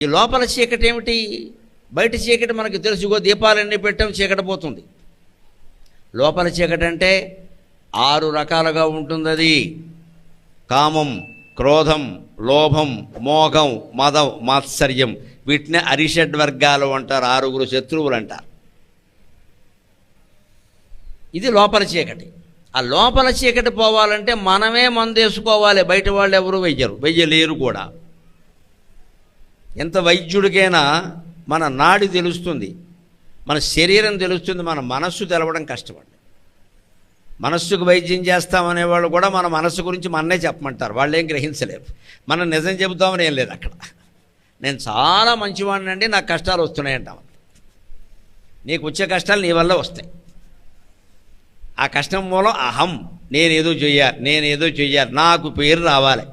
ఈ లోపల చీకటి ఏమిటి? బయట చీకటి మనకు తెలుసుకో, దీపాలన్నీ పెట్టాం, చీకటి పోతుంది. లోపల చీకటి అంటే 6 రకాలుగా ఉంటుంది. అది కామం, క్రోధం, లోభం, మోహం, మదం, మాత్సర్యం. వీటిని అరిషడ్ వర్గాలు అంటారు, 6 శత్రువులు అంటారు. ఇది లోపల చీకటి. ఆ లోపల చీకటి పోవాలంటే మనమే మందేసుకోవాలి, బయట వాళ్ళు ఎవరు వెయ్యలేరు కూడా. ఎంత వైద్యుడికైనా మన నాడి తెలుస్తుంది, మన శరీరం తెలుస్తుంది, మన మనస్సు తెలవడం కష్టపడి. మనస్సుకు వైద్యం చేస్తామనేవాళ్ళు కూడా మన మనస్సు గురించి మన్నే చెప్పమంటారు, వాళ్ళు ఏం గ్రహించలేరు. మనం నిజం చెబుతామని ఏం లేదు అక్కడ. నేను చాలా మంచివాడినండి, నాకు కష్టాలు వస్తున్నాయంటాం. నీకు వచ్చే కష్టాలు నీ వల్ల వస్తాయి. ఆ కష్టం మూలం అహం, నేనేదో చెయ్యాలి, నాకు పేరు రావాలి.